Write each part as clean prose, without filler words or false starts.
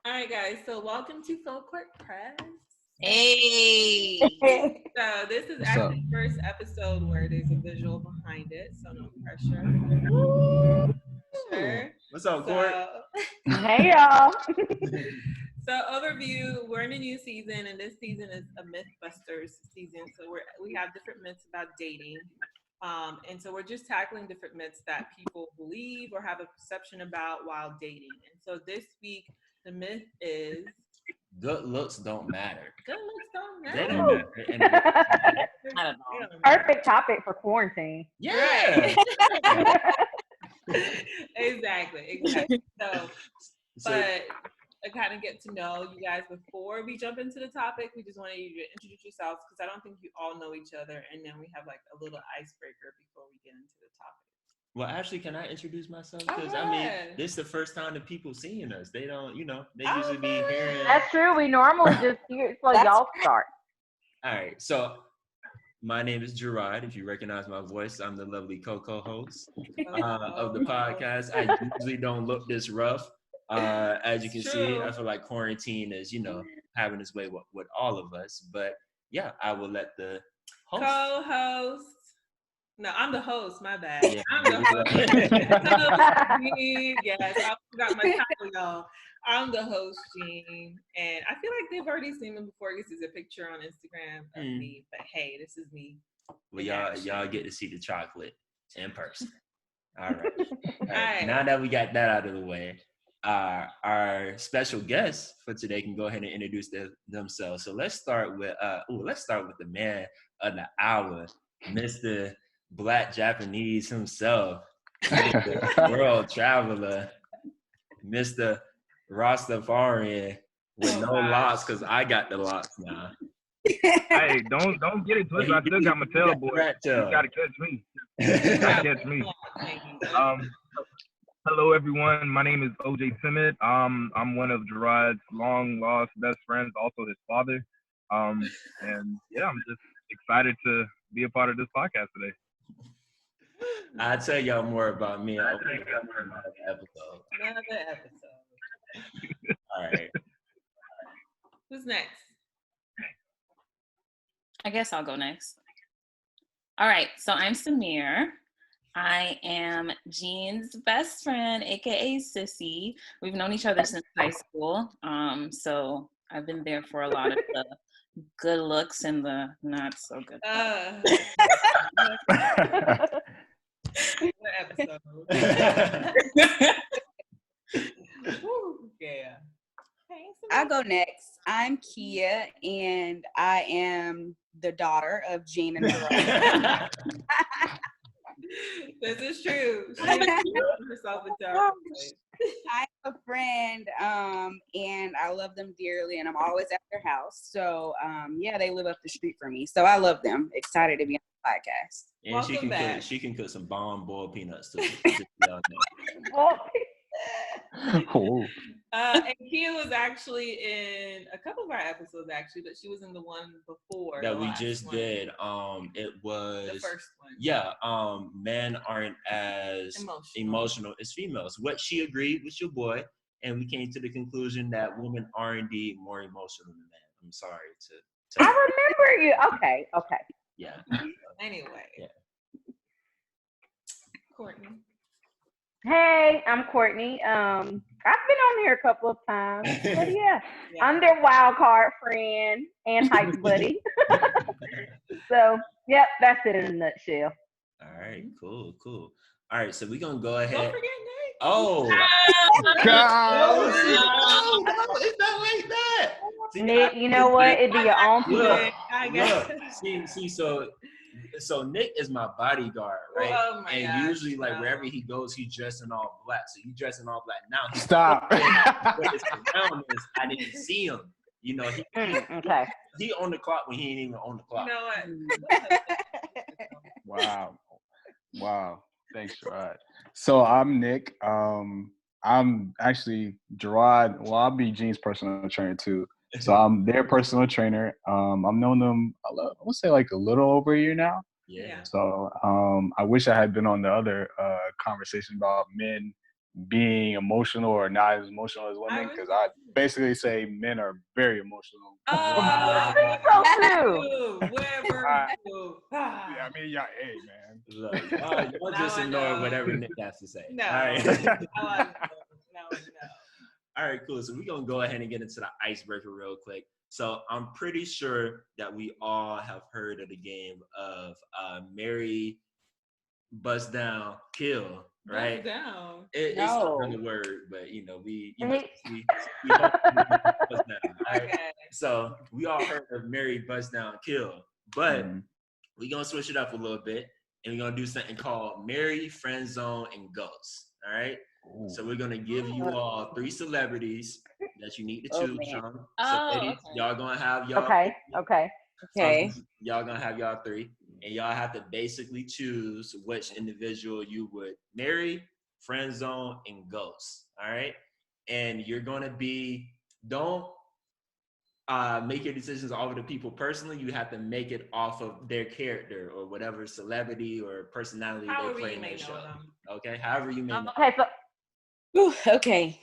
All right, guys. So welcome to FullCourtPress. Hey. So this is What's up? actually the first episode where there's a visual behind it, so no pressure. Sure. What's up, Court? Hey y'all. So overview, we're in a new season, and this season is a Mythbusters season. So we have different myths about dating. And so we're just tackling different myths that people believe or have a perception about while dating. And so this week, the myth is Good looks don't matter. good looks don't They matter. don't matter. I don't know. They don't matter. Perfect topic for quarantine. Yeah. Exactly. So, But I kind of get to know you guys before we jump into the topic. We just wanted you to introduce yourselves because I don't think you all know each other, and then we have like a little icebreaker before we get into the topic. well, actually, can I introduce myself? Go Because I mean, ahead. this is the first time that people seeing us. They don't, they usually be hearing. That's true. We normally just hear so y'all start. All right. So, my name is Gerard. If you recognize my voice, I'm the lovely co-host of the podcast. I usually don't look this rough. As you can see, I feel like quarantine is, having its way with all of us. But yeah, I will let the host. Co-host. No, I'm the host. My bad. Yeah. I'm the host. Yes, I forgot my title, y'all. I'm the host, Jean, and I feel like they've already seen me before. This is a picture on Instagram of me, but hey, this is me. Well, y'all get to see the chocolate in person. All right. All right. Right. Now that we got that out of the way, our special guests for today can go ahead and introduce themselves. So let's start with the man of the hour, Mr. Black Japanese himself, Mr. World Traveler, Mr. Rastafarian with no locks, because I got the locks now. Hey, don't get it twisted. I still got my tail, boy. Rat tail. You gotta catch me. Catch me. Hello, everyone. My name is OJ Simmet. I'm one of Gerard's long lost best friends, also his father. And yeah, I'm just excited to be a part of this podcast today. I'll tell y'all more about me. I'll tell y'all more about the episode. Another episode. All right. Who's next? I guess I'll go next. All right, so I'm Samir. I am Jean's best friend, aka Sissy. We've known each other since high school. So I've been there for a lot of the good looks and the not so good. What episode? Woo, yeah. I'll go next. I'm Kia, and I am the daughter of Jean and Gerard. This is true. She herself a job. I'm a friend, and I love them dearly, and I'm always at their house. So, yeah, they live up the street from me. So I love them. Excited to be on the podcast. And Welcome she can cook some bomb boiled peanuts too. Oh. And Kia was actually in a couple of our episodes, actually, but she was in the one before that the we last just one. did. It was The first one. Yeah. Men aren't as emotional as females. What she agreed with your boy, and we came to the conclusion that women are indeed more emotional than men. I'm sorry to I remember you. Okay. yeah. Anyway. Yeah. Courtney. Hey, I'm Courtney. I've been on here a couple of times. But yeah, I'm their wild card friend and hype buddy. So, yep, that's it in a nutshell. All right. Cool. All right. So we're gonna go ahead. Don't forget Nick. Oh. God. It's not like that. See, Nick, you know what? It'd be your own people. Look, I got see, so Nick is my bodyguard, right? Oh my and gosh, usually, like no. wherever he goes, he's dressed in all black. So you dressing all black now. He's Stop. What his around is, I didn't see him. He Okay. he on the clock when he ain't even on the clock. You know what? Wow. Thanks, Gerard. So I'm Nick. I'm actually Gerard. Well, I'll be Jean's personal trainer too. So I'm their personal trainer. I've known them, I would say like a little over a year now. Yeah. So I wish I had been on the other conversation about men being emotional or not as emotional as women, because I basically say men are very emotional. I think so too. Wherever. Yeah, I mean, yeah, hey, man. Look, y'all just Now I ignore know. whatever Nick has to say. No. All right. Now I know. All right, cool. So we're going to go ahead and get into the icebreaker real quick. So I'm pretty sure that we all have heard of the game of Marry, Bust Down, Kill, right? Bust down. It's No. not really a word, but we Hey. we hope it bust down. All right? Okay. So we all heard of Marry, Bust Down, Kill, but Mhm. we're going to switch it up a little bit, and we're going to do something called Marry, Friend Zone, and Ghost. All right? So we're gonna give you all 3 celebrities that you need to Oh, choose man. from. Oh, So ladies, okay. y'all gonna have y'all Okay. Okay. y'all gonna have y'all 3, and y'all have to basically choose which individual you would marry, friend zone, and ghost. All right, and you're gonna don't make your decisions off of the people personally. You have to make it off of their character or whatever celebrity or personality However they play you in may their know show. them. Okay, however you may know. Okay, so Ooh, okay.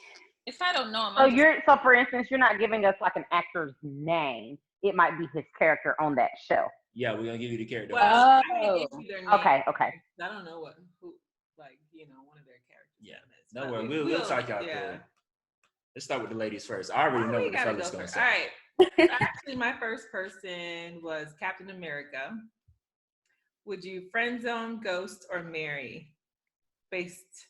If I don't know him, so for instance, you're not giving us like an actor's name. It might be his character on that show. Yeah, we're gonna give you the character. Well, I can Oh. give you their name. Okay. I don't know who, like, one of their characters. Yeah, is, no but worry. We'll talk y'all through it. Let's start with the ladies first. I already know we what the gotta fellas go gonna first. say. All right. Actually, my first person was Captain America. Would you friend zone, ghost, or marry based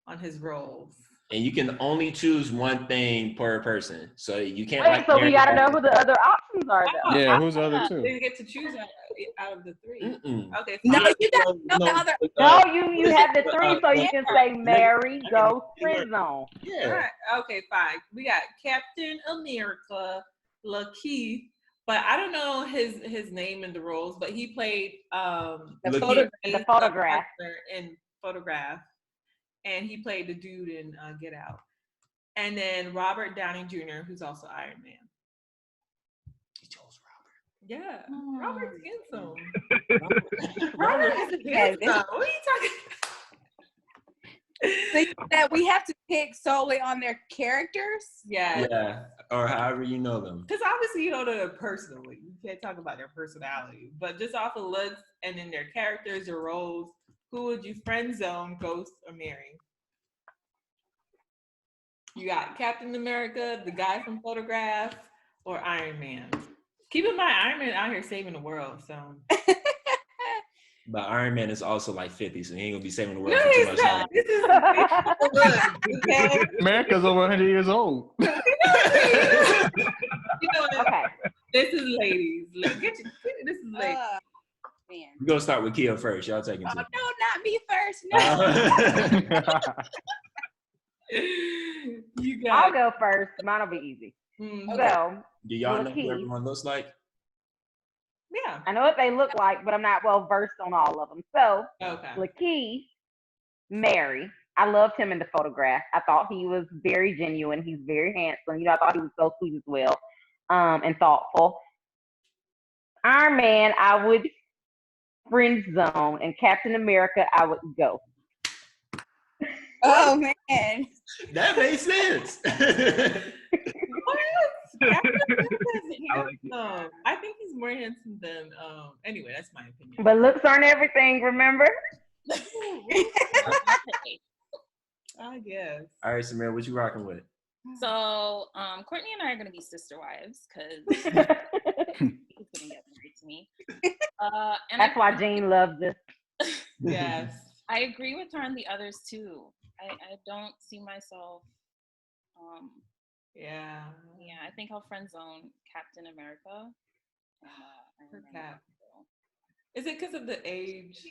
on his roles? And you can only choose one thing per person, so you can't Wait, so we gotta know who the other options are, though. Yeah, who's the other They 2? didn't get to choose out of the 3. Mm-mm. Okay, No, fine. you got no other. No, you have the 3, so you can say marry, ghost, friend zone. All Yeah. right. Okay, fine. We got Captain America, Lakeith, but I don't know his name in the roles, but he played The photograph in Photograph, and he played the dude in Get Out. And then Robert Downey Jr., who's also Iron Man. You chose Robert. Yeah, Robert's handsome. Robert. Robert is handsome. this- What are you talking? So that we have to pick solely on their characters. Yeah. Yeah, or however you know them. Because obviously you don't know them personally. You can't talk about their personality. But just off of looks and in their characters or roles, who would you friend zone, ghost, or marry? You got Captain America, the guy from Photograph, or Iron Man. Keep in mind, Iron Man out here saving the world. So But Iron Man is also like 50, so he ain't gonna be saving the world no, for too he's much not. longer. This is okay. America's over 100 years old. You know what? Okay. This is ladies. This is ladies. Man. We're gonna start with Kia first. Y'all taking Oh, two. no, not me first. No. You I'll got. go first. Mine'll be easy. Mhm. So, Do y'all know Lakeith. who everyone looks like? Yeah. I know what they look like, but I'm not well versed on all of them. So, Okay. Lakeith, Mary. I loved him in the Photograph. I thought he was very genuine. He's very handsome. I thought he was so sweet as well, and thoughtful. Iron Man, I would friend zone, and Captain America, I would go. Oh man. That makes sense. What? Captain America is I like it. handsome. I think he's more handsome than. Anyway, that's my opinion. But looks aren't everything, remember? I guess. All right, Samir, what you rocking with? So, Courtney and I are gonna be sister wives because he's gonna get married to me. And That's why Jean loves this. Yes. I agree with her on the others too. I don't see myself. Yeah. Yeah, I think I'll friend zone Captain America. Her cat. Is it because of the age?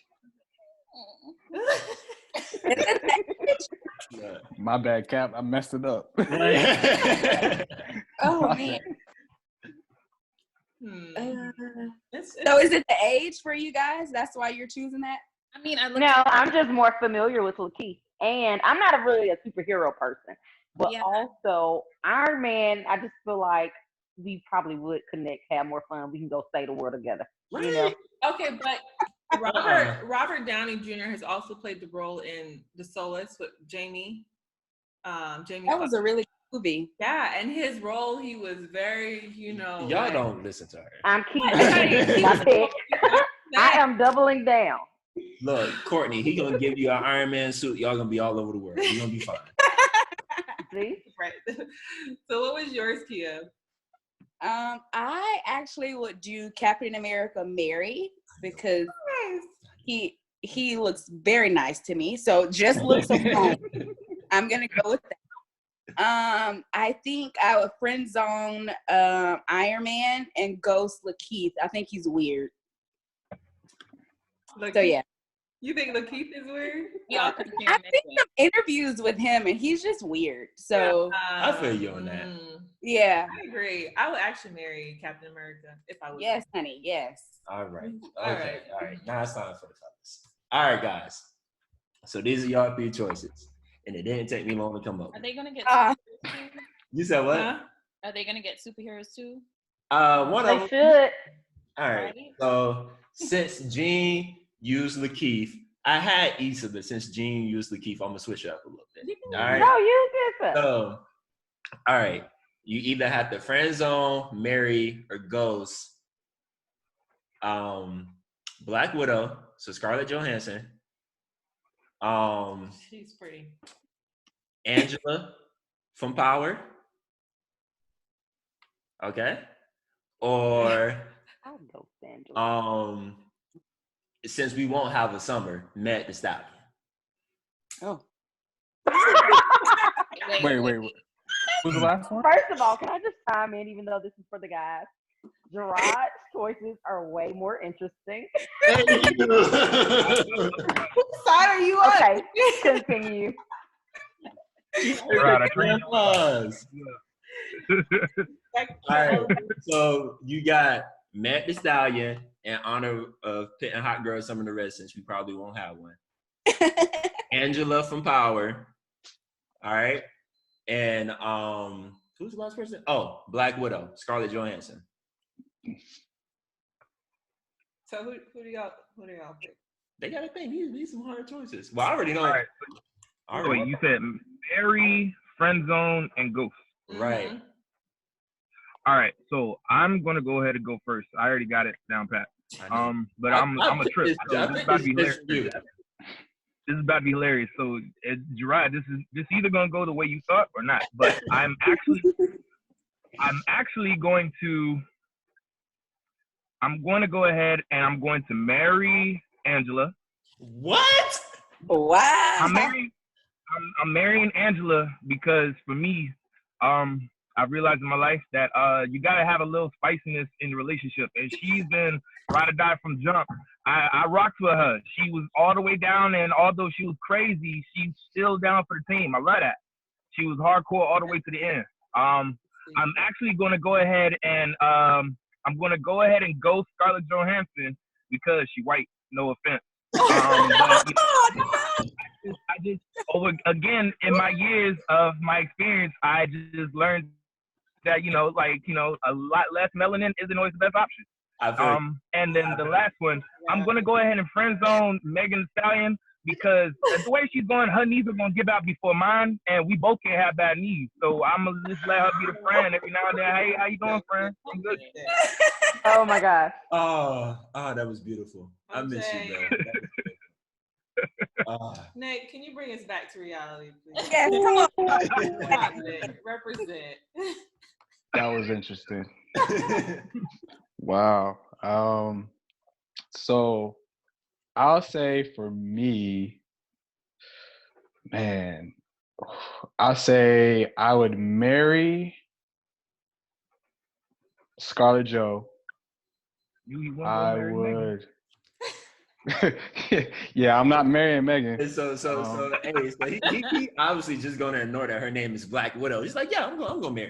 Yeah. My bad, Cap. I messed it up. Oh man. So is it the age for you guys? That's why you're choosing that? I mean, I look. No, I'm just more familiar with Lakeith. And I'm not really a superhero person. But also, Iron Man, I just feel like we probably would connect, have more fun. We can go save the world together. Right. You know? Okay, but Robert Downey Jr. has also played the role in The Solace with Jamie Jamie That Foxx. was a really good movie. Yeah, and his role, he was very, Y'all like, don't listen to her. I'm keeping Right. my pick. I am doubling down. Look, Courtney, he gonna give you an Iron Man suit. Y'all gonna be all over the world. You're gonna be fine. See? right. So what was yours, Kia? I actually would do Captain America Mary because he looks very nice to me. So just looks alone, I'm gonna go with that. I think I would friend zone Iron Man and ghost Lakeith. I think he's weird. Lakeith, So yeah. You think Lakeith is weird? Y'all I've seen some interviews with him and he's just weird. So I feel you on that. yeah. I agree. I would actually marry Captain America if I was. Yes, honey. Yes. All right. All Okay. right. All right. Now it's time for the fellas. All right, guys. So these are y'all 3 choices, and it didn't take me long to come up. Are they gonna get? You said what? Huh? Are they gonna get superheroes too? One They of them. should. All right. So since Jean used Lakeith, I had Issa, but since Jean used Lakeith, I'm gonna switch it up a little bit. All right. No, you did that. So, all right. You either have to friend zone, marry, or ghost. Black Widow, so Scarlett Johansson. She's pretty. Angela from Power. Okay. Or I'll go Angela. since we won't have a summer, Matt the Stallion. Oh. Wait. Who's the last one? First of all, can I just chime in, even though this is for the guys? Gerard's choices are way more interesting. Thank you. Whose side are you on? Okay, continue. Right, I trained. All right. So you got Matt the Stallion in honor of pitting Hot Girl Summer the Rest, since we probably won't have one. Angela from Power. All right. And who's the last person? Oh, Black Widow, Scarlett Johansson. So who do y'all pick? They gotta think. These some hard choices. Well, I already know. All right. All Wait, right. you said Mary, friend zone, and ghost. Right. Mhm. All right, so I'm gonna go ahead and go first. I already got it down pat. But I'm a trip. So this is about to be hilarious. This is about to be hilarious. So, Gerard, this is either gonna go the way you thought or not. But I'm actually going to go ahead and I'm going to marry Angela. What? Wow. I'm marrying Angela because for me, I've realized in my life that you gotta have a little spiciness in the relationship, and she's been ride or die from jump. I rocked with her. She was all the way down, and although she was crazy, she's still down for the team. I love that. She was hardcore all the way to the end. I'm actually gonna go ahead and go Scarlett Johansson because she white. No offense. But, I just again in my years of my experience, I just learned that a lot less melanin isn't always the best option. And then the last one, I'm gonna go ahead and friend zone Megan Thee Stallion because the way she's going, her knees are gonna give out before mine, and we both can't have bad knees. So I'm gonna just let her be the friend every now and then. Hey, how you doing, friend? I'm good. Oh my gosh. Oh, that was beautiful. I miss you, bro. Nick, can you bring us back to reality, please? Yes, come on. Nick, represent. That was interesting. Wow. So I'll say for me, man, I'll say I would marry Scarlett Jo. I would. Yeah, I'm not marrying Megan. And so he obviously just gonna ignore that her name is Black Widow. He's like, yeah, I'm gonna marry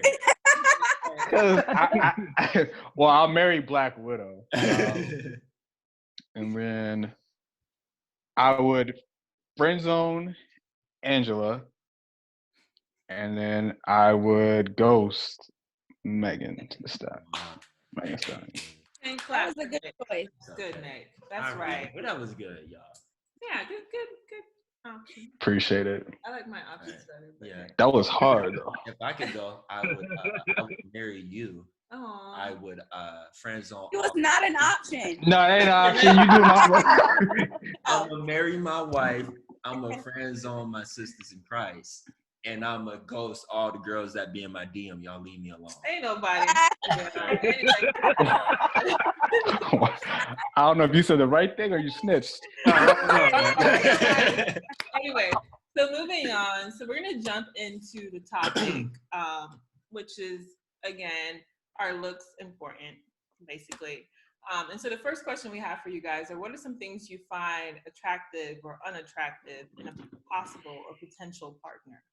her. Well, I'll marry Black Widow. And then I would friend zone Angela. And then I would ghost Megan Thee Stallion. And That was a good choice. Good, Nick. That's right. That was good, y'all. Yeah, good. Option. Appreciate it. I like my options better. But Yeah. That was hard though. If I could go, I would marry you. Aww. I would friend zone. It was not an option. No, it ain't an option. You do my work. I'm gonna marry my wife. I'm gonna friend zone my sisters in Christ, and I'm gonna ghost all the girls that be in my DM. Y'all leave me alone. Ain't nobody. I don't know if you said the right thing or you snitched. Anyway, so moving on. So we're gonna jump into the topic, which is again, are looks important, basically. And so the first question we have for you guys are, what are some things you find attractive or unattractive in a possible or potential partner?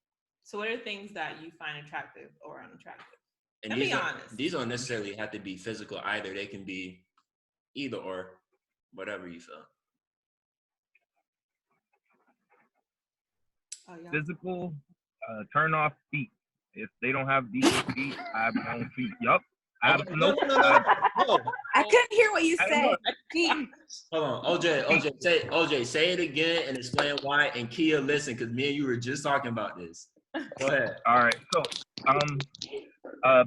So what are things that you find attractive or unattractive? And be honest. These don't necessarily have to be physical either. They can be either or, whatever you feel. Oh, yeah. Physical, turn off feet. If they don't have decent feet, I have my own feet. Yup. No. I couldn't hear what you said. Hold on, OJ, say it again and explain why. And Kia, listen, because me and you were just talking about this. Go ahead. All right. So,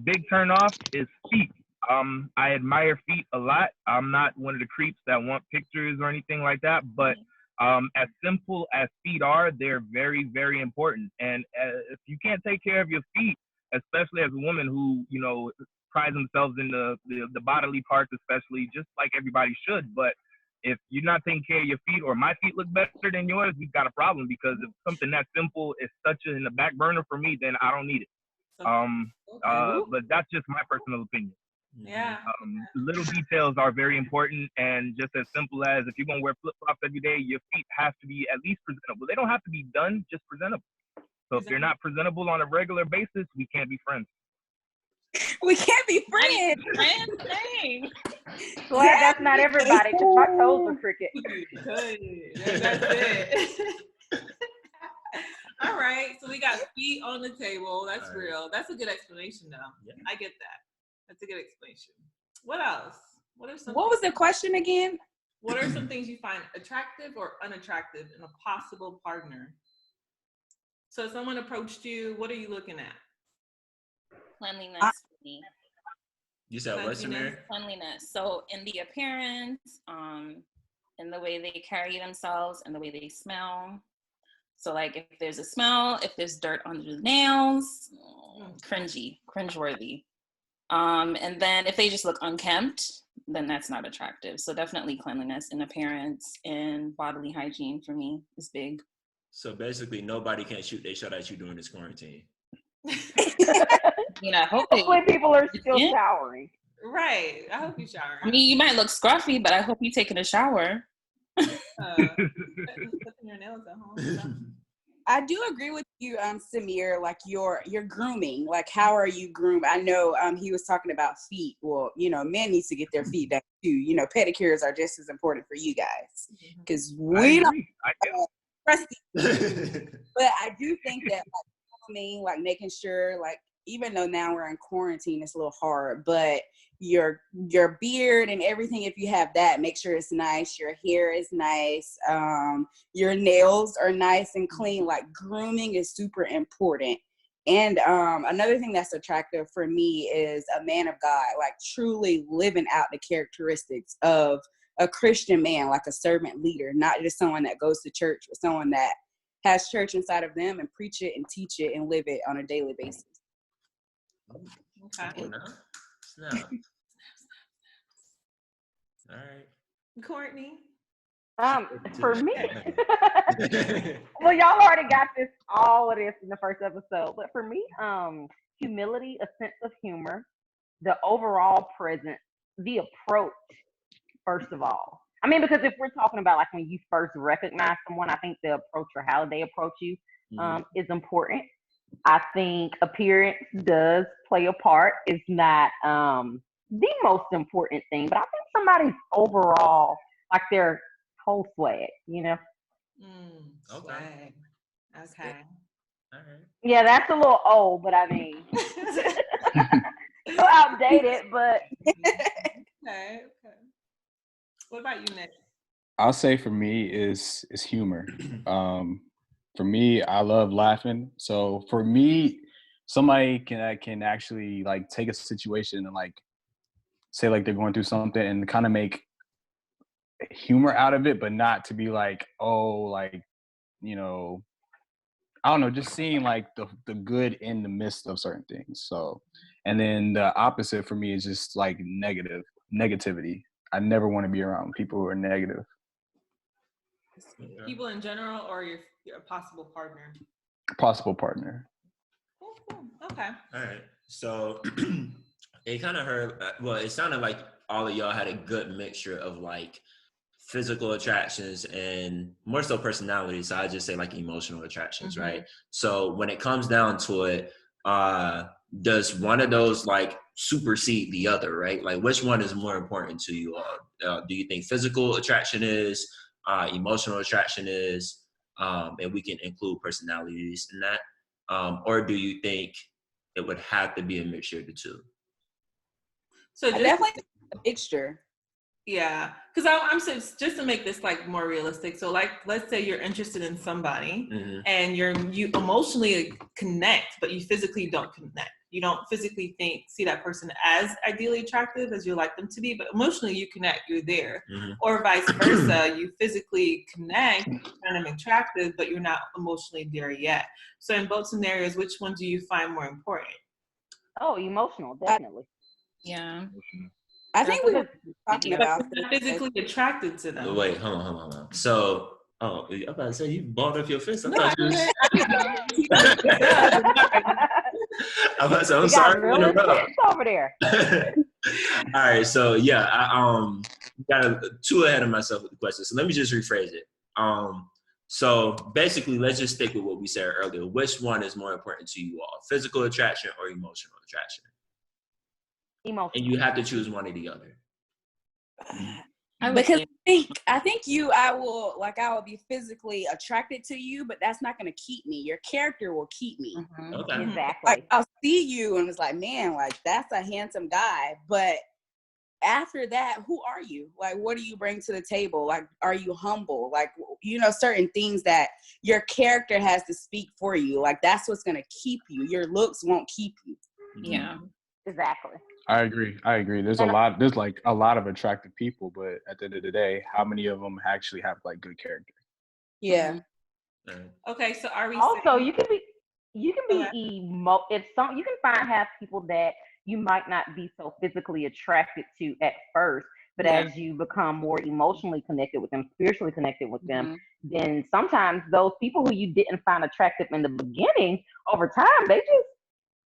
big turn off is feet. I admire feet a lot. I'm not one of the creeps that want pictures or anything like that, but as simple as feet are, they're very, very important. And if you can't take care of your feet, especially as a woman who, you know, prides themselves in the bodily parts, especially, just like everybody should. But if you're not taking care of your feet, or my feet look better than yours, we've got a problem. Because if something that simple is such in the back burner for me, then I don't need it. But that's just my personal opinion. Yeah. Little details are very important, and just as simple as if you're gonna wear flip flops every day, your feet have to be at least presentable. They don't have to be done, just presentable. So if you're not presentable on a regular basis, we can't be friends. We can't be friends. Glad that's not everybody, because my toes are crooked. That's it. All right, so we got feet on the table. That's real. That's a good explanation, though. Yeah. I get that. That's a good explanation. What else? What was the question again? What are some things you find attractive or unattractive in a possible partner? So if someone approached you, what are you looking at? Cleanliness for me. You said what's in there? Cleanliness. So in the appearance, in the way they carry themselves, and the way they smell. So like if there's a smell, if there's dirt under the nails, cringeworthy. And then if they just look unkempt, then that's not attractive. So definitely cleanliness and appearance and bodily hygiene for me is big. So basically nobody can shoot their shot at you during this quarantine. You know, hopefully people are still showering. Right. I hope you shower. I mean, you might look scruffy, but I hope you taking a shower. Putting your nails at home. I do agree with you, Samir, like your grooming, like how are you groomed? I know he was talking about feet. Well, you know, men needs to get their feet done too. You know, pedicures are just as important for you guys because we don't crusty. But I do think that like making sure, like, even though now we're in quarantine, it's a little hard, but your beard and everything, if you have that, make sure it's nice. Your hair is nice. Your nails are nice and clean. Like, grooming is super important. And another thing that's attractive for me is a man of God, like truly living out the characteristics of a Christian man, like a servant leader, not just someone that goes to church, but someone that has church inside of them and preach it and teach it and live it on a daily basis. Okay. Snap. All right. Courtney. For me, well, y'all already got all of this in the first episode, but for me, humility, a sense of humor, the overall presence, the approach, first of all. I mean, because if we're talking about like when you first recognize someone, I think the approach or how they approach you is important. I think appearance does play a part. It's not the most important thing, but I think somebody's overall, like their whole swag, you know? Okay. Okay. All right. Yeah, that's a little old, but I mean, so outdated, but. Okay. What about you, Nick? I'll say for me is humor. For me, I love laughing. So for me, somebody can actually like take a situation and like say like they're going through something and kind of make humor out of it, but not to be like, oh, like, you know, I don't know, just seeing like the good in the midst of certain things. So, and then the opposite for me is just like negativity. I never want to be around people who are negative. People in general, or your possible partner? Possible partner. Cool. Okay. All right. So it kind of heard, well, it sounded like all of y'all had a good mixture of like physical attractions and more so personalities. So I just say like emotional attractions, right? So when it comes down to it, does one of those like supersede the other, right? Like which one is more important to you all? Do you think physical attraction is, emotional attraction is, and we can include personalities in that? Or do you think it would have to be a mixture of the two? So definitely a mixture. Yeah, because I'm saying just to make this like more realistic. So like, let's say you're interested in somebody and you emotionally connect, but you physically don't connect. You don't physically see that person as ideally attractive as you like them to be, but emotionally you connect, you're there. Or vice versa, you physically connect, find them attractive, but you're not emotionally there yet. So in both scenarios, which one do you find more important? Oh, emotional, definitely. Yeah. I think we were talking about physically attracted to them. Wait, hold on. So, I'm about to say you balled up your fist. I No, thought you was... I'm about to say, I'm you sorry. got real intense over there. All right, so yeah, I got too ahead of myself with the question. So let me just rephrase it. So basically, let's just stick with what we said earlier. Which one is more important to you all, physical attraction or emotional attraction? Emotional. And you have to choose one or the other. Because I think I will be physically attracted to you, but that's not going to keep me. Your character will keep me. Okay. Exactly. Like I'll see you and it's like, man, like that's a handsome guy. But after that, who are you? Like, what do you bring to the table? Like, are you humble? Like, certain things that your character has to speak for you. Like, that's what's going to keep you. Your looks won't keep you. Yeah. Exactly. I agree. There's like a lot of attractive people, but at the end of the day, how many of them actually have like good character? Yeah. Okay, so are we also saying... you can have people that you might not be so physically attracted to at first, but as you become more emotionally connected with them, spiritually connected with them, then sometimes those people who you didn't find attractive in the beginning, over time they just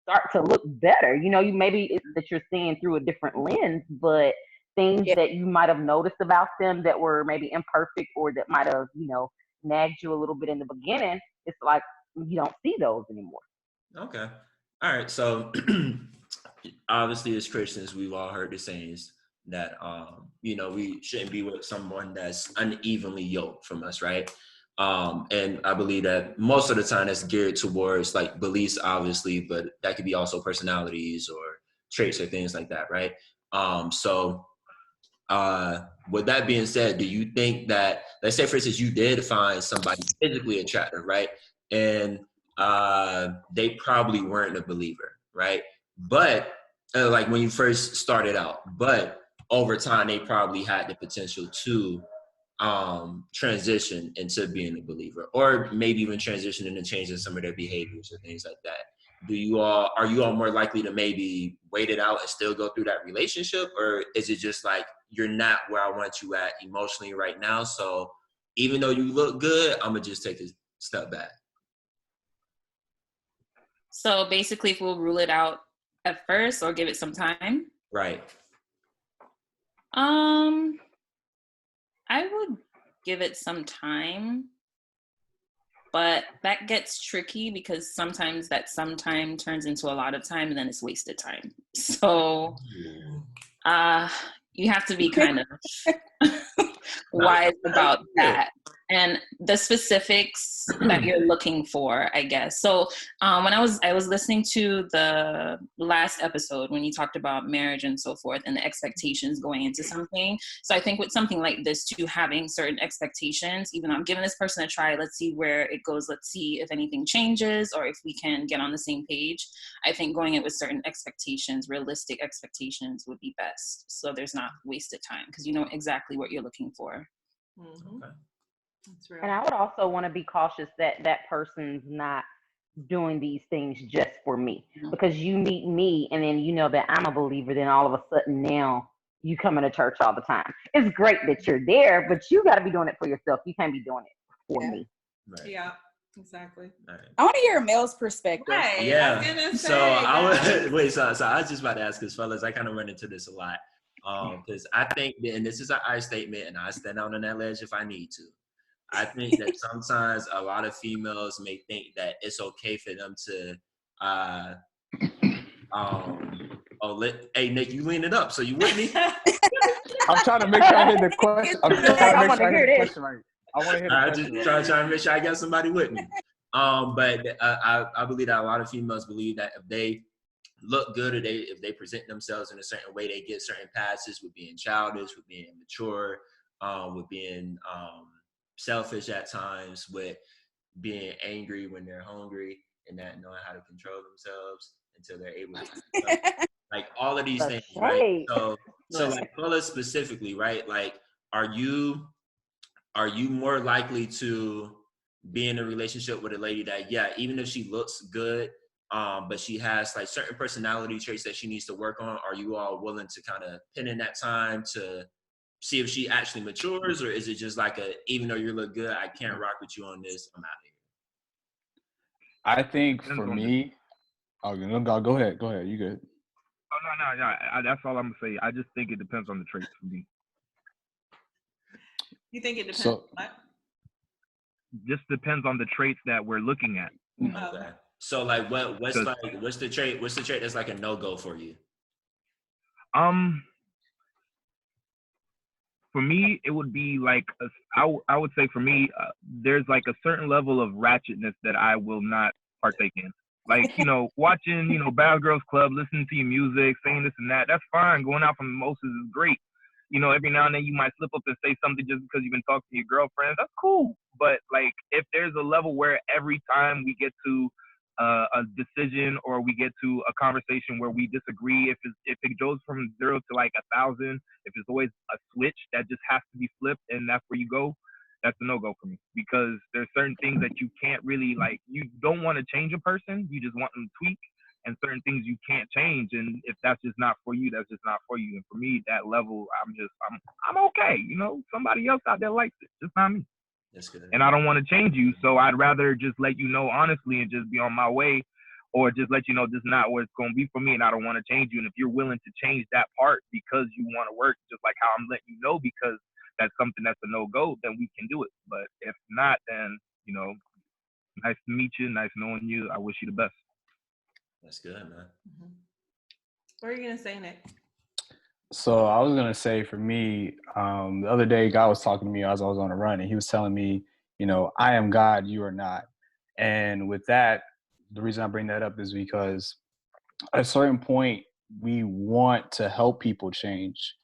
start to look better. You maybe it's that you're seeing through a different lens, but things that you might have noticed about them that were maybe imperfect or that might have, nagged you a little bit in the beginning, it's like you don't see those anymore. Okay. All right. So obviously as Christians, we've all heard the sayings that, we shouldn't be with someone that's unevenly yoked from us, right? And I believe that most of the time that's geared towards like beliefs, obviously, but that could be also personalities or traits or things like that, right? With that being said, do you think that, let's say for instance, you did find somebody physically attractive, right? And they probably weren't a believer, right? But like when you first started out, but over time, they probably had the potential to transition into being a believer, or maybe even transition into changing some of their behaviors or things like that. Are you all more likely to maybe wait it out and still go through that relationship? Or is it just like, you're not where I want you at emotionally right now, so even though you look good, I'm gonna just take a step back? So basically, if we'll rule it out at first or give it some time. Right. I would give it some time, but that gets tricky because sometimes that some time turns into a lot of time and then it's wasted time. So you have to be kind of wise about that. and the specifics that you're looking for, I guess. So when I was listening to the last episode when you talked about marriage and so forth and the expectations going into something. So I think with something like this too, having certain expectations, even though I'm giving this person a try, let's see where it goes. Let's see if anything changes or if we can get on the same page. I think going in with certain expectations, realistic expectations would be best. So there's not wasted time because you know exactly what you're looking for. Mm-hmm. Okay. That's real. And I would also want to be cautious that that person's not doing these things just for me. Because you meet me and then you know that I'm a believer, then all of a sudden now you coming to church all the time. It's great that you're there, but you got to be doing it for yourself. You can't be doing it for me. Right. Yeah, exactly. Right. I want to hear a male's perspective. Right. Yeah. I was gonna say, So I guys. was wait. So I was just about to ask, because fellas, I kind of run into this a lot. Because I think, and this is an I statement, and I stand out on that ledge if I need to. I think that sometimes a lot of females may think that it's okay for them to, hey Nick, you lean it up, so you with me? I'm trying to make sure I hear the question. I'm trying to make sure I hear the this. question right. I want to hear the I question just right. trying to make sure I got somebody with me. But I believe that a lot of females believe that if they look good or if they present themselves in a certain way, they get certain passes with being childish, with being immature, with being selfish at times, with being angry when they're hungry, and not knowing how to control themselves until they're able to. Like all of these The things, right? shade. So like Paula specifically, right? Like, are you more likely to be in a relationship with a lady that, yeah, even if she looks good, but she has like certain personality traits that she needs to work on? Are you all willing to kind of pin in that time to see if she actually matures, or is it just like even though you look good, I can't rock with you on this, I'm out of here? I think for me, go ahead. Go ahead. You good? Oh no. That's all I'm gonna say. I just think it depends on the traits for me. You think it depends So- on what? Just depends on the traits that we're looking at. Okay. So like what's the trait that's like a no-go for you? For me, it would be like I would say for me, there's like a certain level of ratchetness that I will not partake in. Like, watching, Bad Girls Club, listening to your music, saying this and that. That's fine. Going out for mimosas is great. Every now and then you might slip up and say something just because you've been talking to your girlfriends. That's cool. But like, if there's a level where every time we get to a decision or we get to a conversation where we disagree, if it goes from 0 to like 1,000, if it's always a switch that just has to be flipped and that's where you go, that's a no-go for me. Because there's certain things that you can't really, like, you don't want to change a person, you just want them to tweak, and certain things you can't change. And if that's just not for you, that's just not for you. And for me, that level, I'm okay. Somebody else out there likes it, just not me. That's good. And I don't want to change you, so I'd rather just let you know honestly and just be on my way, or just let you know this is not what it's going to be for me, and I don't want to change you. And if you're willing to change that part because you want to work, just like how I'm letting you know because that's something that's a no-go, then we can do it. But if not, then, nice to meet you, nice knowing you. I wish you the best. That's good, man. Mm-hmm. What are you gonna say, Nick? So I was gonna say for me, the other day, God was talking to me as I was on a run, and He was telling me, I am God, you are not. And with that, the reason I bring that up is because at a certain point, we want to help people change,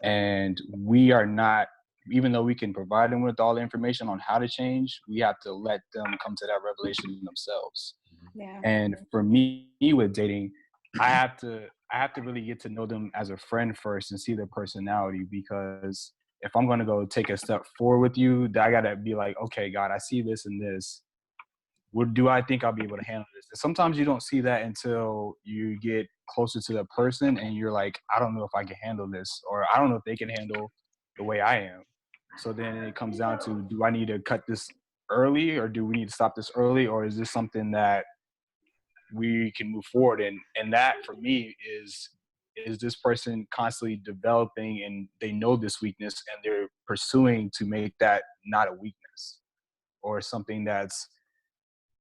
and we are not. Even though we can provide them with all the information on how to change, we have to let them come to that revelation themselves. Yeah. And for me with dating, I have to really get to know them as a friend first and see their personality, because if I'm going to go take a step forward with you, I got to be like, okay, God, I see this and this. What do I think I'll be able to handle this? And sometimes you don't see that until you get closer to the person and you're like, I don't know if I can handle this, or I don't know if they can handle the way I am. So then it comes down to, do I need to cut this early, or do we need to stop this early, or is this something that we can move forward in? And that for me is this person constantly developing and they know this weakness and they're pursuing to make that not a weakness or something that's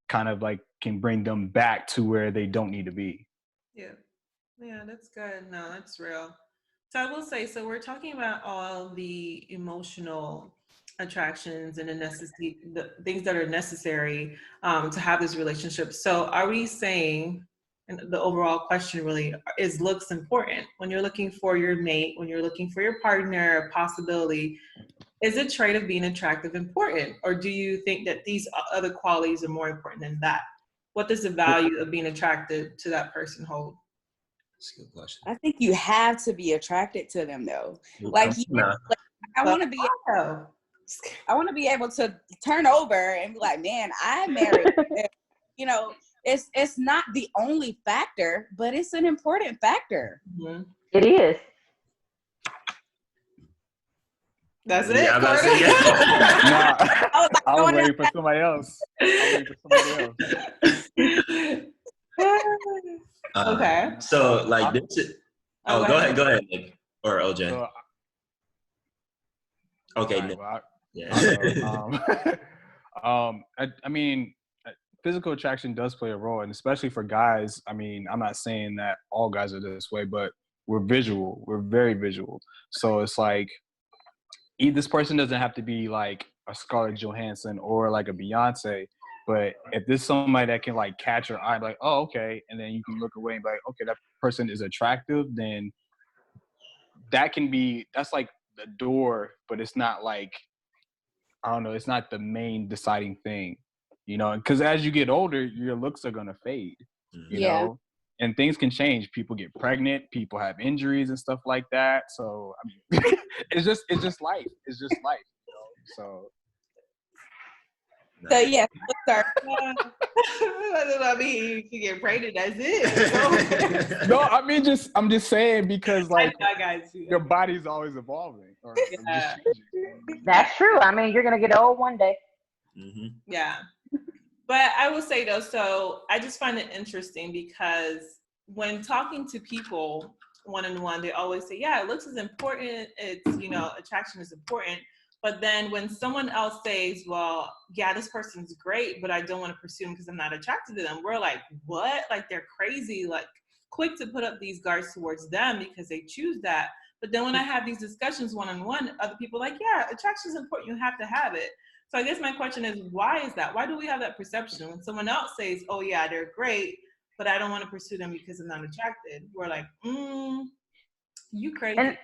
kind of like can bring them back to where they don't need to be. Yeah, that's good. No, that's real. So I will say, so we're talking about all the emotional attractions and the things that are necessary to have this relationship. So are we saying, and the overall question really is, looks important when you're looking for your mate, when you're looking for your partner, a possibility? Is a trait of being attractive important, or do you think that these other qualities are more important than that? What does the value of being attracted to that person hold? That's a good question. I think you have to be attracted to them though. Well, Like, nah. I want to be. I want to be able to turn over and be like, man, I married. You know, it's not the only factor, but it's an important factor. Mm-hmm. It is. That's it. Yeah, I'm about to say, Nah, I was going waiting for somebody else. Okay. So like this is, Oh, go ahead, Nick or OJ. So, Okay, right, Nick. well, Yeah. I mean, physical attraction does play a role, and especially for guys. I mean, I'm not saying that all guys are this way, but we're visual. We're very visual. So it's like, this person doesn't have to be like a Scarlett Johansson or like a Beyonce, but if there's somebody that can like catch your eye, like, oh, okay, and then you can look away and be like, okay, that person is attractive, then that's like the door, but it's not like, I don't know, it's not the main deciding thing, because as you get older, your looks are gonna fade, you know, and things can change. People get pregnant, people have injuries and stuff like that. So I mean, it's just life. It's just life, So. So yeah, let's start. I mean, you get pregnant, that's it. No, I mean, I'm just saying, because like guys, your body's always evolving or just changing. That's true. I mean, you're gonna get old one day. Mm-hmm. Yeah. But I will say though, so I just find it interesting because when talking to people one-on-one, they always say, yeah, looks is important. It's, attraction is important. But then when someone else says, well, yeah, this person's great, but I don't want to pursue them because I'm not attracted to them, we're like, what? Like, they're crazy, like quick to put up these guards towards them because they choose that. But then when I have these discussions one-on-one, other people are like, yeah, attraction is important. You have to have it. So I guess my question is, why is that? Why do we have that perception? When someone else says, oh yeah, they're great, but I don't want to pursue them because I'm not attracted, we're like, you crazy. And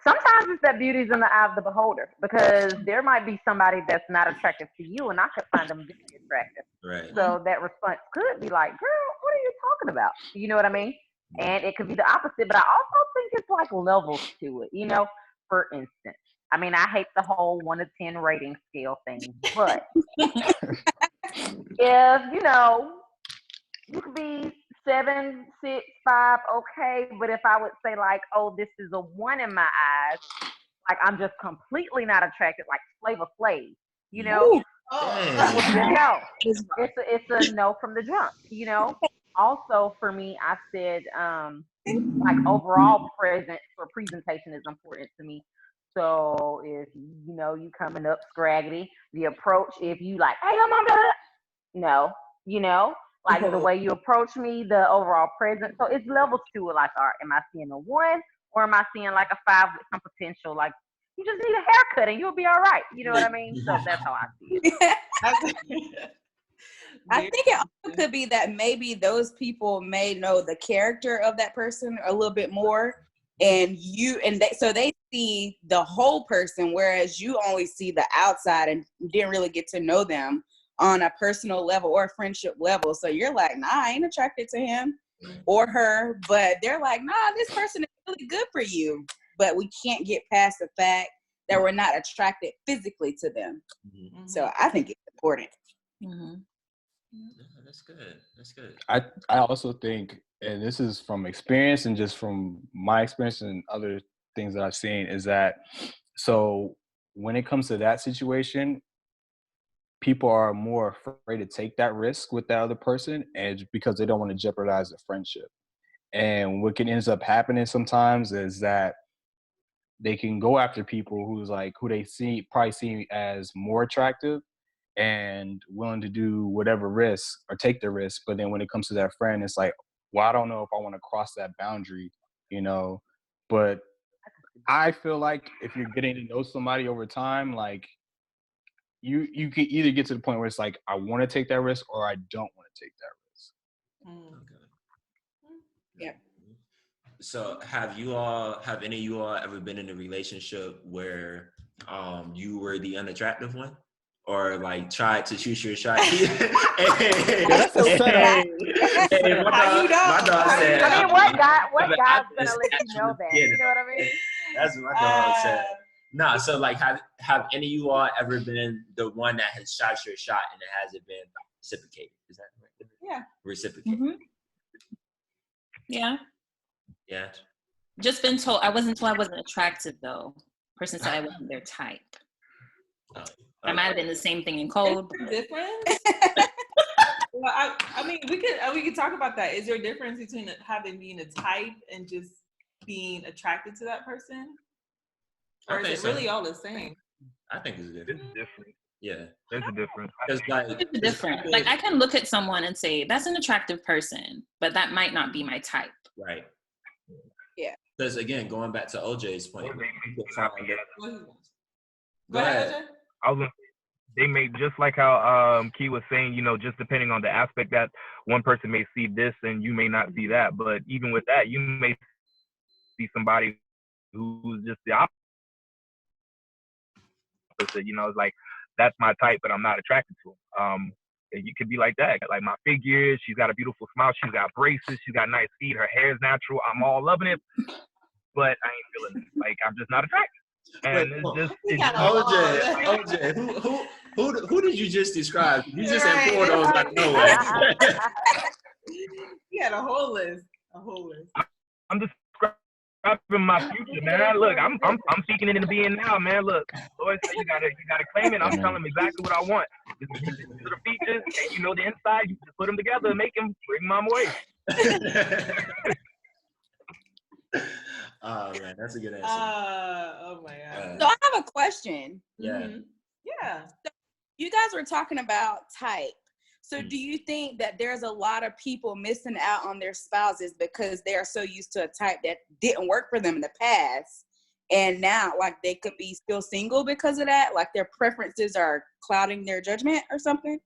sometimes it's that beauty's in the eye of the beholder, because there might be somebody that's not attractive to you and I could find them very attractive. Right. So that response could be like, girl, what are you talking about? You know what I mean? And it could be the opposite, but I also think it's like levels to it. For instance, I mean, I hate the whole 1 to 10 rating scale thing, but if, you could be 7, 6, 5, okay, but if I would say like, oh, this is a 1 in my eyes, like I'm just completely not attracted, like Flavor Flav, Ooh. no, it's a no from the jump, Also, for me, I said, like overall presentation is important to me. So if you coming up scraggly, the approach, if you like, hey, I'm on no, like the way you approach me, the overall presence. So it's levels to it. Like, all right, am I seeing a 1 or am I seeing like a 5 with some potential? Like, you just need a haircut and you'll be all right. You know what I mean? So that's how I see it. I think it also could be that maybe those people may know the character of that person a little bit more, and so they see the whole person, whereas you only see the outside and didn't really get to know them on a personal level or a friendship level. So you're like, nah, I ain't attracted to him or her, but they're like, nah, this person is really good for you. But we can't get past the fact that we're not attracted physically to them. Mm-hmm. So I think it's important. Mm-hmm. Yeah, that's good. That's good. I also think, and this is from experience and just from my experience and other things that I've seen, is that so when it comes to that situation, people are more afraid to take that risk with that other person, and probably they don't want to jeopardize the friendship. And what can ends up happening sometimes is that they can go after people who they probably see as more attractive and willing to do whatever risk or take the risk. But then when it comes to that friend, it's like, well, I don't know if I want to cross that boundary, But I feel like if you're getting to know somebody over time, like you can either get to the point where it's like I want to take that risk or I don't want to take that risk. Okay. Yeah. So have any of you all ever been in a relationship where you were the unattractive one? Or like tried to shoot your shot? That's a setup. My dog said. I mean, what guy's I've gonna let you know that? You know what I mean? That's what my dog said. Nah, so like, have any of you all ever been the one that has shot your shot and it hasn't been reciprocated? Is that right? Yeah. Reciprocated. Mm-hmm. Yeah. Yeah. Just been told. I wasn't told I wasn't attractive though. Person said I wasn't their type. Oh, I might have been the same thing in code. Difference? Well, I mean, we could talk about that. Is there a difference between having being a type and just being attracted to that person, or is it really all the same? I think it's different. It's different. Yeah, There's a difference. It's different. Like I can look at someone and say that's an attractive person, but that might not be my type. Right. Yeah. Because again, going back to OJ's point, Go ahead, OJ. I was gonna say, they may, just like how Key was saying, you know, just depending on the aspect that one person may see this and you may not see that, but even with that, you may see somebody who's just the opposite. You know, it's like that's my type, but I'm not attracted to him. You could be like that. Like my figure, she's got a beautiful smile, she's got braces, she's got nice feet, her hair is natural. I'm all loving it, but I ain't feeling it. Like I'm just not attracted. And OJ, who did you just describe? You just said four of those out of nowhere. He had a whole list. I'm describing my future, man. Look, I'm speaking it into being now, man. Look, Lord said you gotta claim it. I'm telling him exactly what I want. These are the features, and you know the inside. You just put them together and make them bring mom away. Oh man, that's a good answer. Oh my god. So I have a question. Yeah. Mm-hmm. Yeah. So you guys were talking about type. So do you think that there's a lot of people missing out on their spouses because they are so used to a type that didn't work for them in the past, and now like they could be still single because of that? Like their preferences are clouding their judgment or something?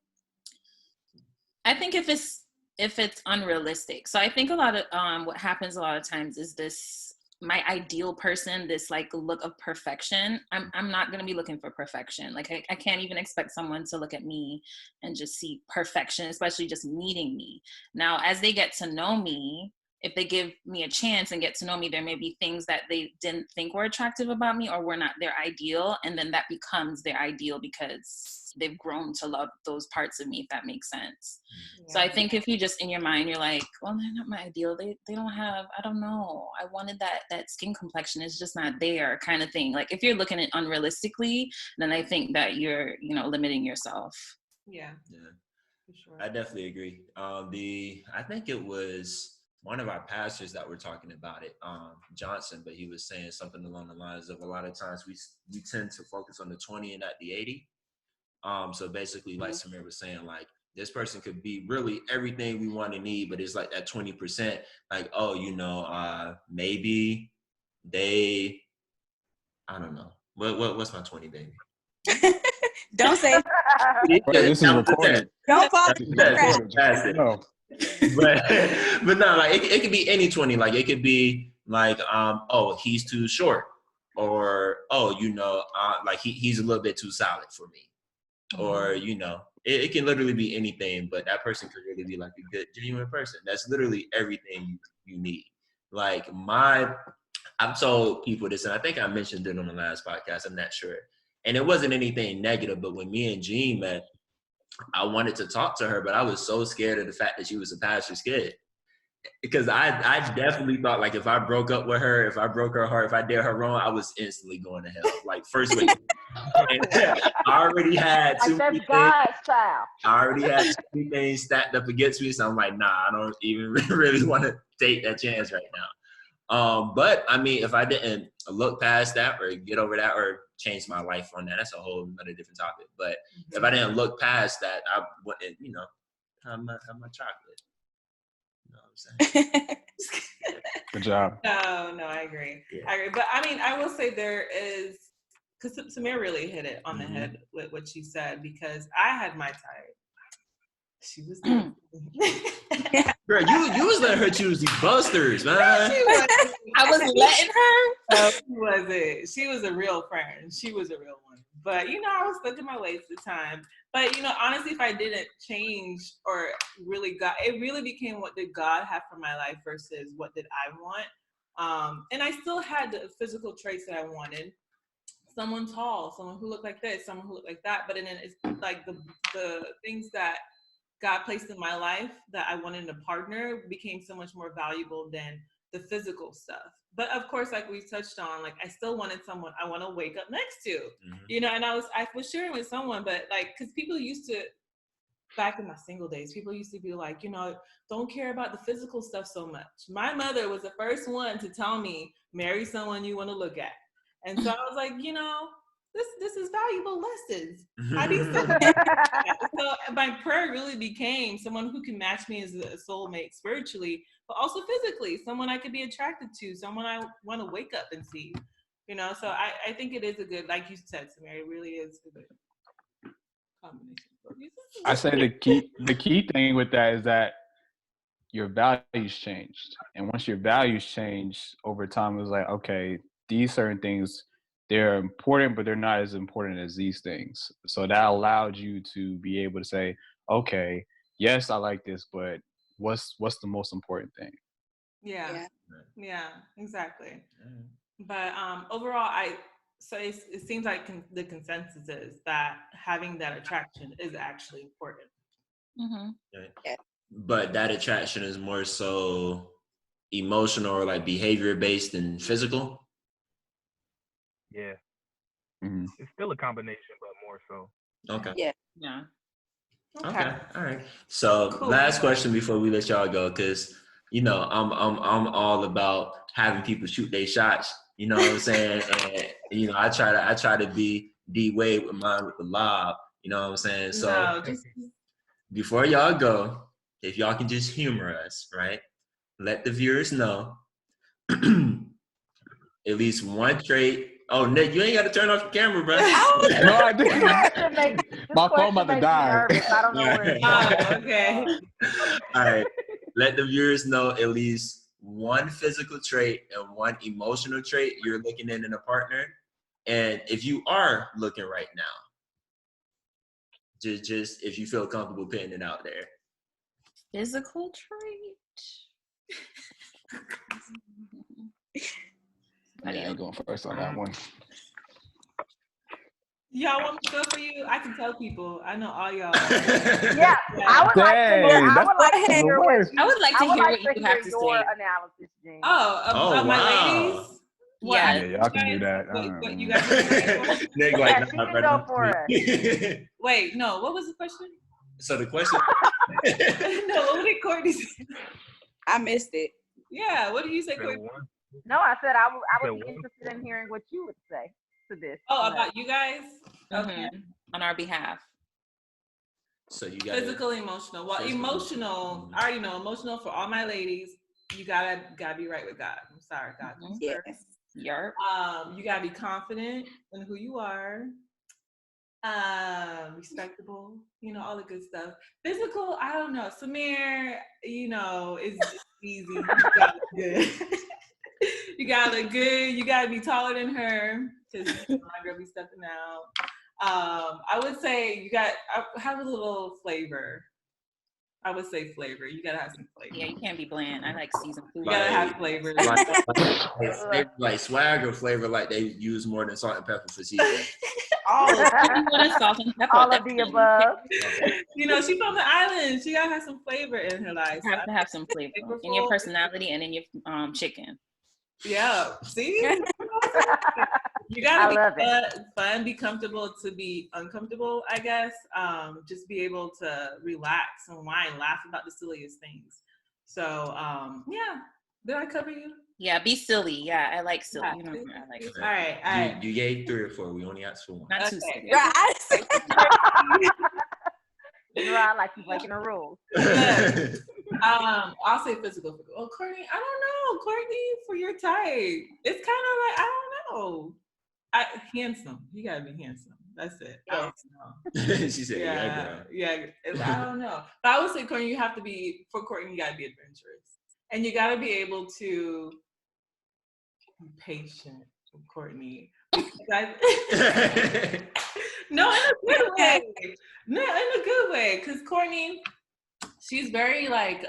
I think if it's unrealistic. So I think a lot of what happens a lot of times is this, my ideal person, this like look of perfection. I'm not going to be looking for perfection. Like I can't even expect someone to look at me and just see perfection, especially just meeting me. Now, as they get to know me, if they give me a chance and get to know me, there may be things that they didn't think were attractive about me or were not their ideal. And then that becomes their ideal because they've grown to love those parts of me, if that makes sense. Yeah. So I think if you just in your mind, you're like, well, they're not my ideal. They don't have, I don't know. I wanted that skin complexion is just not there kind of thing. Like if you're looking at it unrealistically, then I think that you're, limiting yourself. Yeah. Yeah. For sure. I definitely agree. I think it was one of our pastors that were talking about it, Johnson, but he was saying something along the lines of a lot of times we tend to focus on the 20 and not the 80. So basically, like Samir was saying, like this person could be really everything we want to need, but it's like that 20%, like, oh, maybe they, I don't know. What's my 20, baby? Don't say. This is recorded. Don't fall into the trap. No. But no, like it could be any 20. Like it could be like, oh, he's too short, or oh, like he's a little bit too solid for me, or it can literally be anything. But that person could really be like a good, genuine person. That's literally everything you need. Like I've told people this, and I think I mentioned it on the last podcast. I'm not sure, and it wasn't anything negative. But when me and Jean met, I wanted to talk to her, but I was so scared of the fact that she was a pastor's kid. Because I definitely thought, like, if I broke up with her, if I broke her heart, if I did her wrong, I was instantly going to hell. Like, first week. I already had too many things. I already had too many things stacked up against me, so I'm like, nah, I don't even really want to take that chance right now. But, I mean, if I didn't look past that or get over that or change my life on that, that's a whole another different topic. But if I didn't look past that, I wouldn't, have my chocolate. You know what I'm saying? Good job. No, I agree. Yeah. I agree. But I mean, I will say there is because Samir really hit it on the head with what she said, because I had my type. She was good. Girl, you was letting her choose these busters, man. I was letting her. No, she wasn't. She was a real friend. She was a real one. But, you know, I was stuck in my ways at the time. But, you know, honestly, if I didn't change or really it really became what did God have for my life versus what did I want. And I still had the physical traits that I wanted. Someone tall, someone who looked like this, someone who looked like that. But then it's like the things that God placed in my life that I wanted in a partner became so much more valuable than the physical stuff. But of course, like we touched on, like I still wanted someone I want to wake up next to, you know, and I was sharing with someone, but like, cause people used to, back in my single days, people used to be like, you know, don't care about the physical stuff so much. My mother was the first one to tell me, marry someone you want to look at. And so I was like, you know, this is valuable lessons. I need someone. So my prayer really became someone who can match me as a soulmate spiritually, but also physically, someone I could be attracted to, someone I want to wake up and see, you know. So I think it is a good, like you said, Samir, it really is a good combination. I say the key thing with that is that your values changed, and once your values change over time, it was like, okay, these certain things, they're important, but they're not as important as these things. So that allowed you to be able to say, okay, yes, I like this, but what's the most important thing? Yeah, exactly. But overall, so it seems like the consensus is that having that attraction is actually important. Yeah. But that attraction is more so emotional or like behavior based than physical. Yeah. It's still a combination, but more so. Okay. Yeah. Okay. All right. So last question before we let y'all go, because you know I'm all about having people shoot their shots. You know what I'm saying? And you know I try to be D Wade with mine with the lob. You know what I'm saying? So before y'all go, if y'all can just humor us, right? Let the viewers know at least one trait. Oh, Nick, you ain't got to turn off your camera, bro. No, I didn't. My phone about to die. I don't know where it's going. Okay. All right. Let the viewers know at least one physical trait and one emotional trait you're looking in a partner. And if you are looking right now, just if you feel comfortable putting it out there. Physical trait. I ain't going first on that one. Y'all want me to go for you? I can tell people. I know all y'all. Yeah, I would like to hear. I would like to hear what you have to say. Your analysis, James. Oh, my ladies. Yeah, y'all can do that. What you guys yeah, she can go for us. Wait, no. What was the question? So the question. No, what did Courtney say? I missed it. Yeah, what did you say, Courtney? No, I said I would be interested in hearing what you would say to this. Oh, about you guys? Okay. On our behalf. So you got physical, emotional. Well, emotional. I already know. Emotional for all my ladies. You gotta be right with God. I'm sorry, God. Yes. Yerp. You gotta be confident in who you are. Respectable. You know, all the good stuff. Physical. I don't know. Samir. You know, is easy. You gotta look good. You gotta look good. You gotta be taller than her because my girl be stepping out. I would say you got have a little flavor. I would say flavor. You gotta have some flavor. Yeah, you can't be bland. I like seasoned food. You gotta have flavor. Like swag or flavor, like they use more than salt and pepper for seasoning. All of salt and pepper. All of the above. You know, she's from the island. She gotta have some flavor in her life. You have to have some flavor in your personality and in your chicken. Yeah. See? You gotta be fun, be comfortable to be uncomfortable, I guess. Just be able to relax and whine, laugh about the silliest things. So yeah. Did I cover you? Yeah, be silly. Yeah, I like silly. Yeah. You know, I like silly. All right. You gave 3 or 4. We only asked for 1. Not too silly. Right, like you're breaking the rules. I'll say physical. Oh, Courtney, I don't know. Courtney, for your type, it's kind of like I don't know. Handsome. You gotta be handsome. That's it. Yes. I don't know. She said, yeah, girl. Yeah. I don't know. But I would say, Courtney, you gotta be adventurous. And you gotta be able to be patient with Courtney. No, in a good way. No, in a good way. Because Courtney, she's very like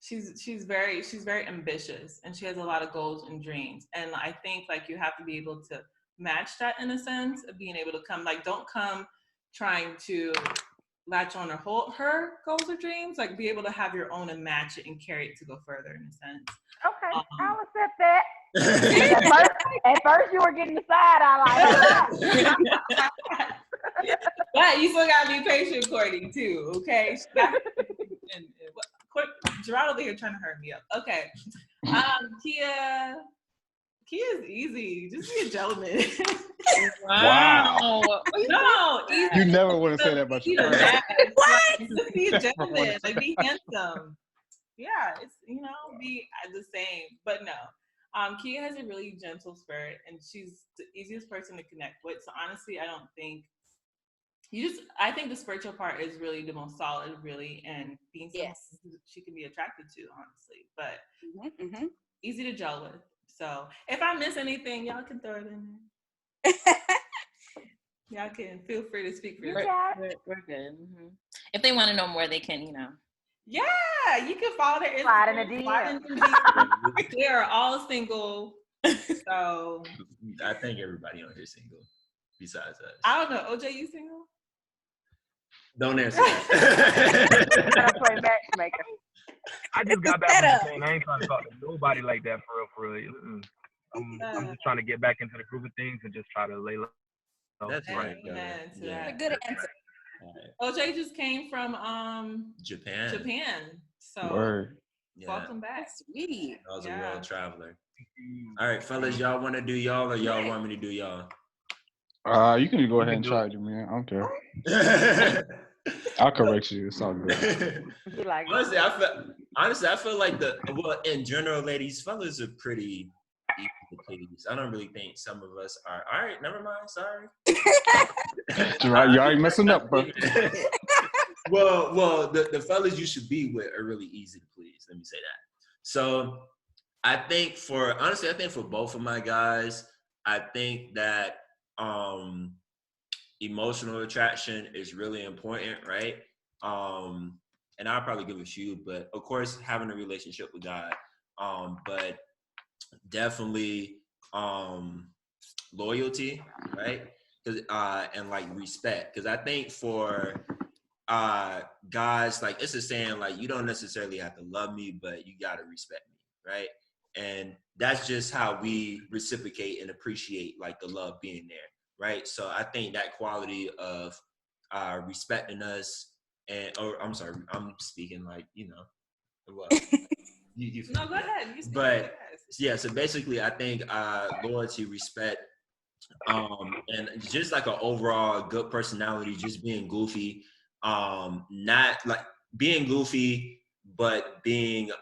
she's very ambitious, and she has a lot of goals and dreams. And I think like you have to be able to match that in a sense of being able to come, like, don't come trying to latch on her goals or dreams, like be able to have your own and match it and carry it to go further in a sense. Okay, I'll accept that. At first you were getting the side eye like, but you still gotta be patient, Courtney, too. Okay. Gerard over here trying to hurt me up. Okay. Kia's easy. Just be a gentleman. Wow. No, easy. You never want to say that about your friend. What? Just be a gentleman. Like, be handsome. Yeah, it's, be the same. But no. Kia has a really gentle spirit, and she's the easiest person to connect with. So honestly, I don't think I think the spiritual part is really the most solid, really, and being someone she can be attracted to, honestly. But easy to gel with. So if I miss anything, y'all can throw it in there. Y'all can feel free to speak for yourself. We're good. If they want to know more, they can, Yeah, you can follow their Slide in the DM. They are all single. So I think everybody on here is single, besides us. I don't know. OJ, you single? Don't answer that. Gotta play matchmaker. I just got back from Japan. I ain't trying to talk to nobody like that for real. I'm just trying to get back into the groove of things and just try to lay low. That's right. A good answer. OJ just came from Japan. So Word. Welcome back. Sweet. I was a world traveler. All right, fellas, y'all want to do y'all, or y'all want me to do y'all? You can go ahead and charge it, man. I don't care. I'll correct you. It's all good. Honestly, I feel like in general, ladies, fellas are pretty easy to please. I don't really think some of us are. All right, never mind. Sorry. Gerard, you already messing up, bro. Well, the fellas you should be with are really easy to please. Let me say that. So I think for both of my guys, I think that emotional attraction is really important, right? And I'll probably give a few, but of course having a relationship with God, but definitely loyalty, right? And like respect, because I think for guys, like, it's a saying, like, you don't necessarily have to love me, but you gotta respect me, right? And that's just how we reciprocate and appreciate like the love being there, right? So I think that quality of respecting us, I'm sorry, I'm speaking like, well, no, go ahead. But yeah, so basically I think loyalty, respect, and just like an overall good personality, just being goofy, not like being goofy, but being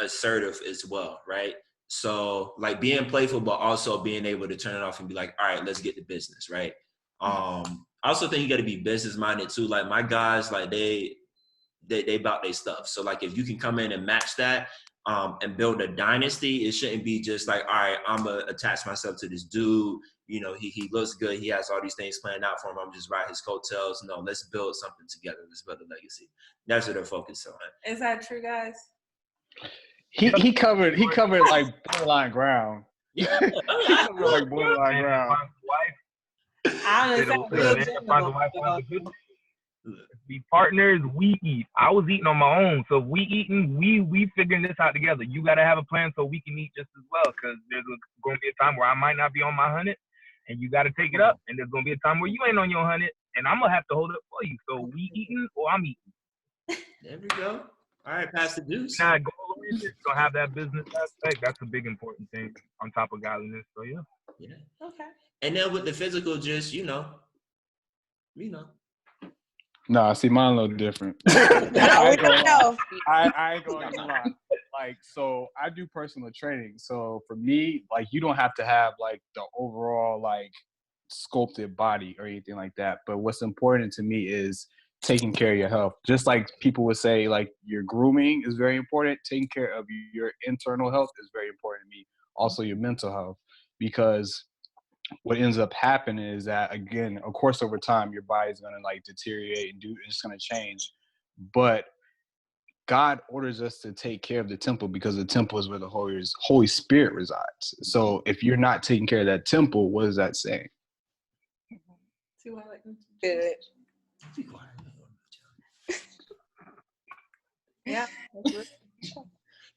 assertive as well, right? So like being playful, but also being able to turn it off and be like, all right, let's get to business, right? I also think you got to be business minded too. Like my guys, like they about their stuff. So like if you can come in and match that and build a dynasty, it shouldn't be just like, all right, I'm gonna attach myself to this dude. He looks good. He has all these things planned out for him. I'm just riding his coattails. No, let's build something together. Let's build a legacy. That's what they're focused on. Is that true, guys? He covered like borderline ground. Yeah. He covered like borderline ground. Be partners, we eat. I was eating on my own, so if we eating, we figuring this out together. You gotta have a plan so we can eat just as well, because there's gonna be a time where I might not be on my 100, and you gotta take it up, and there's gonna be a time where you ain't on your 100, and I'm gonna have to hold it for you. So we eating or I'm eating. There we go. All right, Pastor Deuce. Not goal-oriented, don't have that business aspect. That's a big important thing on top of godliness. So yeah. Yeah. Okay. And then with the physical, just Nah, see, mine a little different. I ain't gonna I ain't gonna lie. like, so I do personal training. So for me, like, you don't have to have like the overall like sculpted body or anything like that. But what's important to me is taking care of your health. Just like people would say, like, your grooming is very important. Taking care of your internal health is very important to me. Also your mental health, because what ends up happening is that, again, of course, over time, your body's going to like deteriorate and it's going to change. But God orders us to take care of the temple because the temple is where the Holy Spirit resides. So if you're not taking care of that temple, what is that saying? Good. Yeah.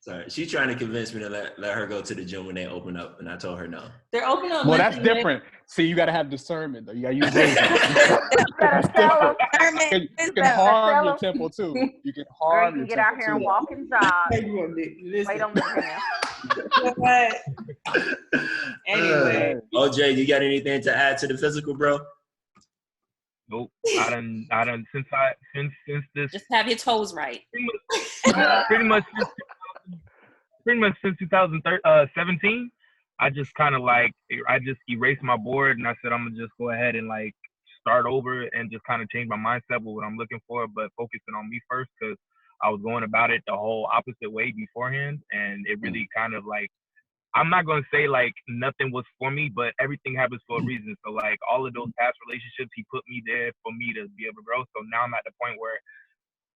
Sorry, she's trying to convince me to let her go to the gym when they open up, and I told her no. They're open up. Well, that's different. See, you got to have discernment, though. You got to use wisdom. That's different. You can harm your temple, too. You can harm your temple, too. Girl, you can get out here and walk and jog. Wait on the gym. Anyway. OJ, you got anything to add to the physical, bro? Nope. I done since this Just have your toes right. pretty much since 2017, I just kind of like, I just erased my board and I said I'm gonna just go ahead and like start over and just kind of change my mindset with what I'm looking for, but focusing on me first, because I was going about it the whole opposite way beforehand, and it really kind of like, I'm not going to say like nothing was for me, but everything happens for a reason. So like all of those past relationships, he put me there for me to be able to grow. So now I'm at the point where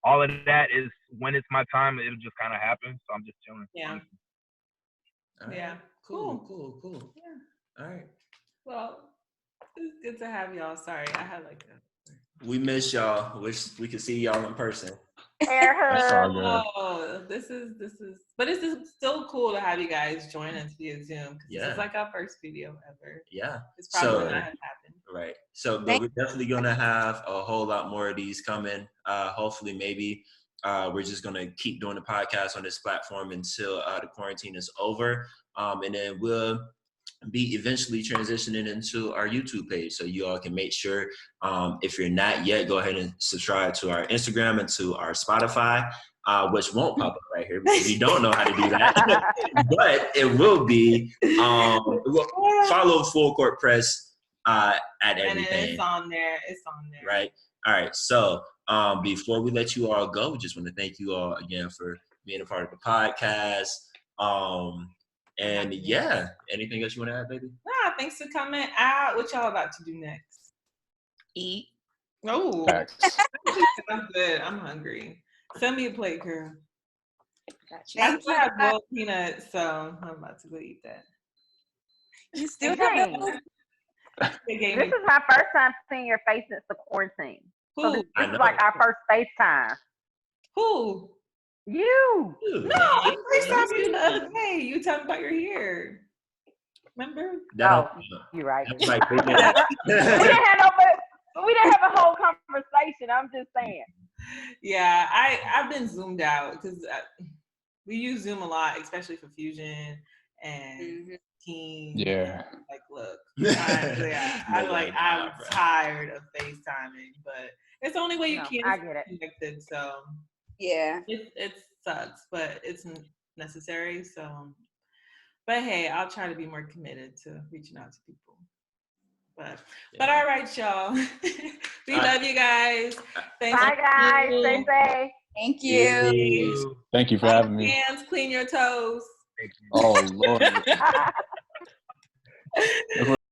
all of that is, when it's my time, it'll just kind of happen. So I'm just chilling. Yeah. Right. Yeah. Cool. Yeah. All right. Well, it's good to have y'all. Sorry, I had like a... We miss y'all. Wish we could see y'all in person. Air hug. Oh, this is, but it's still cool to have you guys join us via Zoom, because this is like our first video ever. Yeah. It's probably not have happened. Right. So, but we're definitely gonna have a whole lot more of these coming. Hopefully, maybe we're just gonna keep doing the podcast on this platform until the quarantine is over, and then we'll be eventually transitioning into our YouTube page. So you all can make sure, if you're not yet, go ahead and subscribe to our Instagram and to our Spotify, which won't pop up right here because we don't know how to do that, but it will be. Follow Full Court Press at everything. And it's on there. Right. All right. So before we let you all go, we just want to thank you all again for being a part of the podcast. And yeah, anything else you want to add, baby? Nah, thanks for coming out. What y'all about to do next? Eat. Oh, I'm good. I'm hungry. Send me a plate, girl. Gotcha. I still have boiled peanuts, so I'm about to go eat that. You still Dang. This is my first time seeing your face since the quarantine. So this is like our first FaceTime. Who? You. No, I FaceTimed you the other day. You talking about your hair. Remember? You're right. That's like we didn't have a whole conversation. I'm just saying. Yeah, I've been zoomed out because we use Zoom a lot, especially for Fusion and Teams. Yeah. Like, look, I'm tired of FaceTiming, but it's the only way you can I get it. connected. So yeah, it sucks, but it's necessary. So, but hey, I'll try to be more committed to reaching out to people. But all right, y'all. We love you guys. Thanks. Bye, guys. Stay safe. Thank you. Thank you for having me. Hands, clean your toes. Oh, Lord.